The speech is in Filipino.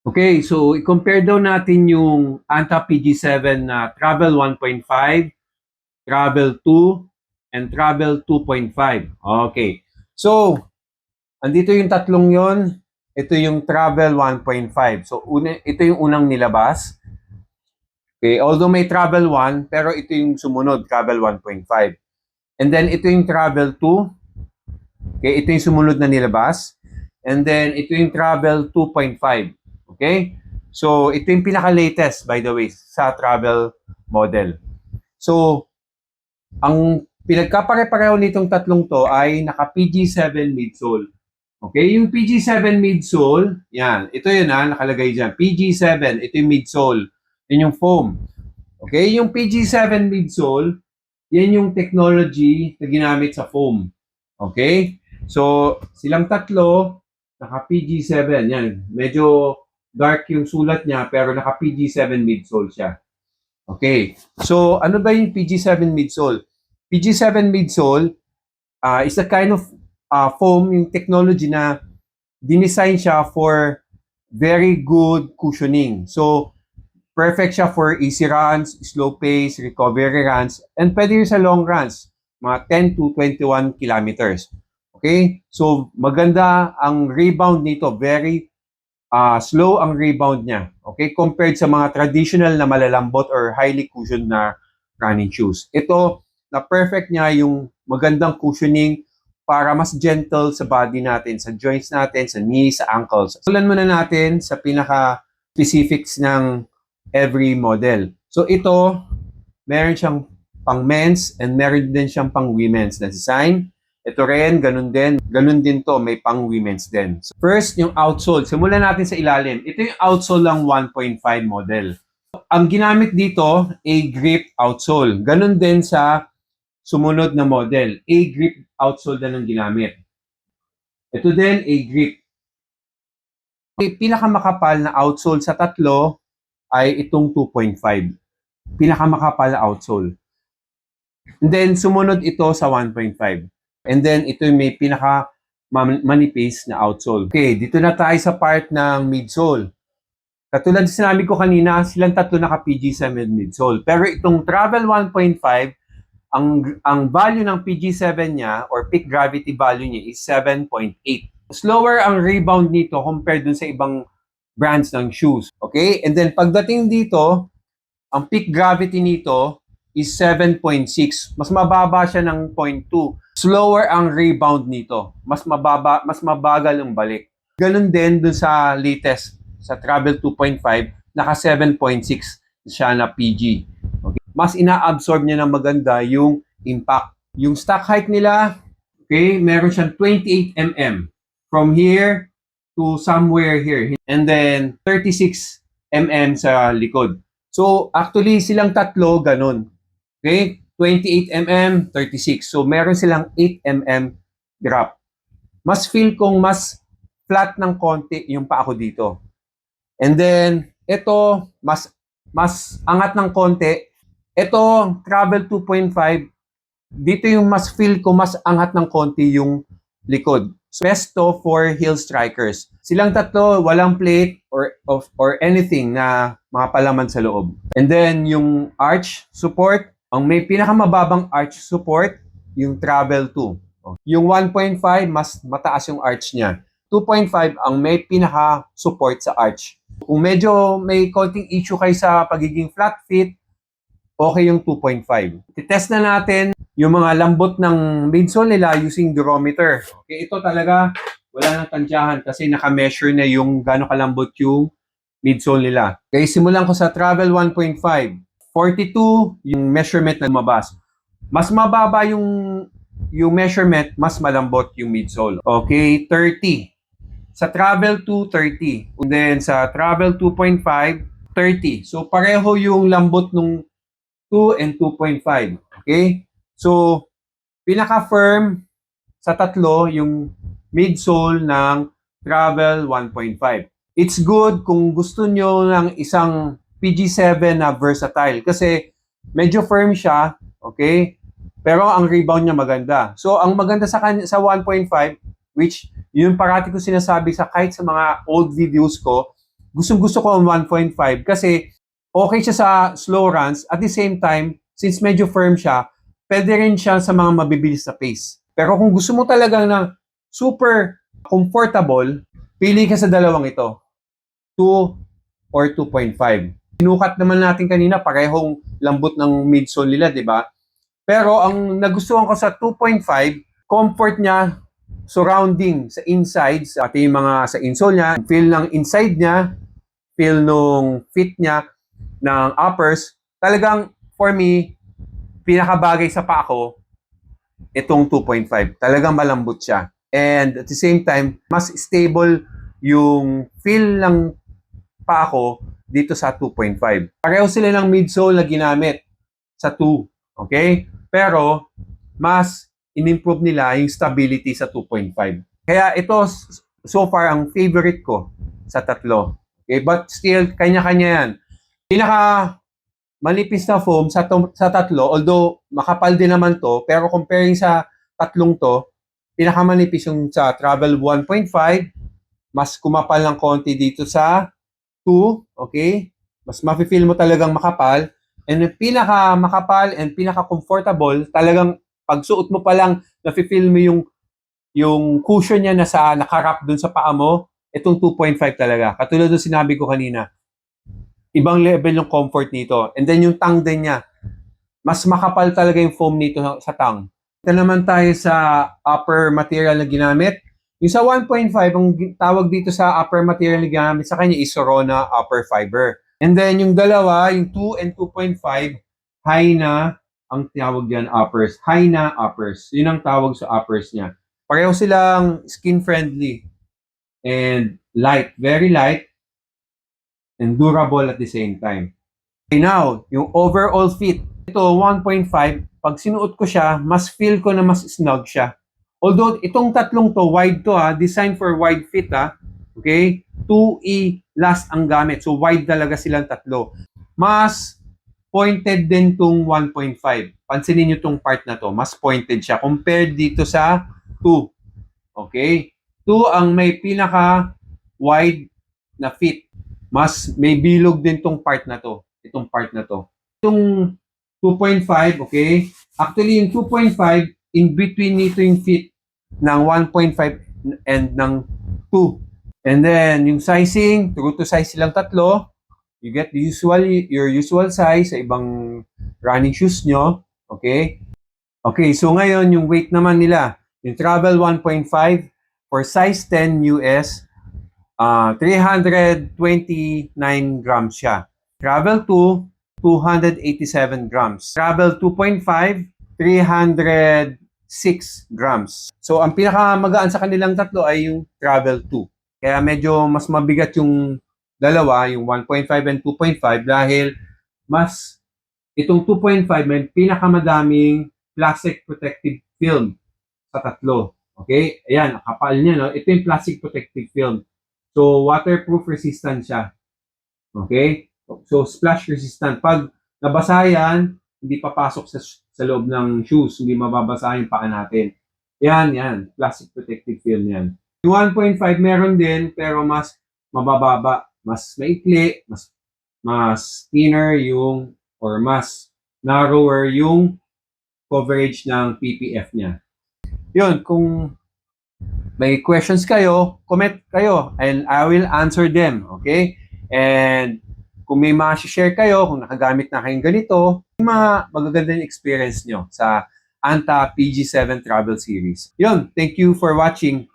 Okay, so i-compare daw natin yung Anta PG7 na Travel 1.5, Travel 2, and Travel 2.5. Okay. So, andito yung tatlong yon. Ito yung Travel 1.5. So, ito yung unang nilabas. Okay, although may Travel 1, pero ito yung sumunod, Travel 1.5. And then, ito yung Travel 2. Okay, ito yung sumunod na nilabas. And then, ito yung Travel 2.5. Okay? So, ito yung pinaka-latest, by the way, sa travel model. So, ang pinagkapare-pareho nitong tatlong to ay naka-PG7 midsole. Okay? Yung PG7 midsole, yan. Ito yun nakalagay dyan. PG7, ito yung midsole. Yan yung foam. Okay? Yung PG7 midsole, yan yung technology na ginamit sa foam. Okay? So, silang tatlo, naka-PG7. Yan. Medyo dark yung sulat niya, pero naka-PG7 midsole siya. Okay. So, ano ba yung PG7 midsole? PG7 midsole is a kind of foam, yung technology na dinesign siya for very good cushioning. So, perfect siya for easy runs, slow pace, recovery runs, and pwede rin sa long runs, mga 10 to 21 kilometers. Okay? So, maganda ang rebound nito. Very slow ang rebound niya. Okay? Compared sa mga traditional na malalambot or highly cushioned na running shoes. Ito, na perfect niya yung magandang cushioning para mas gentle sa body natin, sa joints natin, sa knees, sa ankles. Tulan muna natin sa pinaka-specifics ng every model. So ito, meron siyang pang men's and meron din siyang pang women's na design. Ito rin, ganun din. Ganun din to, may pang women's din. So first, yung outsole. Simulan natin sa ilalim. Ito yung outsole ng 1.5 model. Ang ginamit dito, A-grip outsole. Ganun din sa sumunod na model. A-grip outsole na ng ginamit. Ito din, A-grip. Pinakamakapal na outsole sa tatlo ay itong 2.5. Pinakamakapal na outsole. And then, sumunod ito sa 1.5. And then, ito yung may pinaka manipis na outsole. Okay, dito na tayo sa part ng midsole. Katulad sinabi ko kanina, silang tatlo naka-PG7 midsole. Pero itong Travel 1.5, ang value ng PG7 niya or peak gravity value niya is 7.8. Slower ang rebound nito compared dun sa ibang brands ng shoes. Okay? And then pagdating dito, ang peak gravity nito is 7.6. Mas mababa siya ng 0.2. Slower ang rebound nito. Mas mabagal ang balik. Ganun din dun sa latest, sa Travel 2.5, naka 7.6 siya na PG. Okay? Mas ina-absorb niya ng maganda yung impact. Yung stock height nila, okay, meron siyang 28 mm from here to somewhere here. And then 36 mm sa likod. So actually silang tatlo ganun. Okay? 28 mm, 36. So meron silang 8 mm drop. Mas feel kong mas flat ng konti yung paa ko dito. And then ito mas angat ng konti. Ito Travel 2.5, dito yung mas feel ko mas angat ng konti yung likod. Best to for heel strikers. Silang tatlo, walang plate or anything na mga palaman sa loob. And then yung arch support, ang may pinakamababang arch support, yung Travel 2. Yung 1.5, mas mataas yung arch niya. 2.5 ang may pinaka-support sa arch. Kung medyo may konting issue kayo sa pagiging flat fit, okay yung 2.5. Titest na natin yung mga lambot ng midsole nila using durometer. Okay, ito talaga wala nang tansyahan kasi naka-measure na yung gaano kalambot yung midsole nila. Okay, simulan ko sa Travel 1.5. 42 yung measurement na lumabas. Mas mababa yung measurement, mas malambot yung midsole. Okay, 30. Sa Travel 2, 30. And then sa Travel 2.5, 30. So pareho yung lambot nung 2 and 2.5. Okay? So, pinaka-firm sa tatlo yung midsole ng Travel 1.5. It's good kung gusto nyo ng isang PG7 na versatile kasi medyo firm siya, okay? Pero ang rebound niya maganda. So, ang maganda sa 1.5, which yun parati ko sinasabi sa kahit sa mga old videos ko, gustong-gusto ko ang 1.5 kasi okay siya sa slow runs. At the same time, since medyo firm siya, pwede rin siya sa mga mabibilis na pace. Pero kung gusto mo talagang na super comfortable, pili ka sa dalawang ito. 2 or 2.5. Sinukat naman natin kanina, parehong lambot ng midsole nila, di ba? Pero ang nagustuhan ko sa 2.5, comfort niya, surrounding sa insides, pati yung mga sa insole niya, feel ng inside niya, feel nung fit niya, ng uppers, talagang for me, pinakabagay sa paa ko, itong 2.5. Talagang malambot siya. And at the same time, mas stable yung feel ng paa ko dito sa 2.5. Pareho sila ng midsole na ginamit sa 2. Okay? Pero, mas in-improve nila yung stability sa 2.5. Kaya ito, so far, ang favorite ko sa tatlo. Okay? But still, kanya-kanya yan. Pinaka manipis na foam sa tatlo, although makapal din naman to, pero comparing sa tatlong to, pinakamanipis yung sa Travel 1.5, mas kumapal ng konti dito sa 2, okay? Mas mafe-feel mo talagang makapal. And yung pinaka makapal and pinaka comfortable, talagang pagsuot mo pa lang, nafe-feel mo yung cushion niya na nakarap dun sa paa mo, itong 2.5 talaga. Katulad ng sinabi ko kanina, ibang level yung comfort nito. And then yung tongue din niya, mas makapal talaga yung foam nito sa tongue. Ito naman tayo sa upper material na ginamit. Yung sa 1.5, ang tawag dito sa upper material na ginamit sa kanya is Sorona upper fiber. And then yung dalawa, yung 2 and 2.5, high na ang tawag diyan uppers. High na uppers. Yun ang tawag sa uppers niya. Pareho silang skin friendly and light, very light and durable at the same time. Okay, now, yung overall fit. Ito, 1.5, pag sinuot ko siya, mas feel ko na mas snug siya. Although, itong tatlong to, wide to designed for wide fit okay? 2E last ang gamit. So, wide talaga silang tatlo. Mas pointed din tong 1.5. Pansinin nyo tong part na to. Mas pointed siya compared dito sa 2. Okay? 2 ang may pinaka wide na fit. Mas may bilog din tong part na to. Itong part na to. Itong 2.5, okay? Actually, yung 2.5, in between nito yung fit ng 1.5 and ng 2. And then, yung sizing, true to size silang tatlo. You get your usual size sa ibang running shoes nyo. Okay? Okay, so ngayon, yung weight naman nila. Yung Travel 1.5 for size 10 US, 329 grams siya. Travel 2, 287 grams. Travel 2.5, 306 grams. So, ang pinakamagaan sa kanilang tatlo ay yung Travel 2. Kaya medyo mas mabigat yung dalawa, yung 1.5 and 2.5 dahil mas itong 2.5 may pinakamadaming plastic protective film sa tatlo. Okay? Ayan, kapal niya, no? Ito yung plastic protective film. So, waterproof resistant siya. Okay? So, splash resistant. Pag nabasa yan, hindi papasok sa loob ng shoes. Hindi mababasa yung paa natin. Yan. Plastic protective film yan. Yung 1.5 meron din, pero mas mabababa. Mas maikli, mas thinner yung, or mas narrower yung coverage ng PPF niya. Yun, kung may questions kayo, comment kayo and I will answer them, okay? And kung may mga share kayo, kung nakagamit na kayong ganito, yung mga magagandang experience nyo sa Anta PG7 Travel Series. Yun, thank you for watching.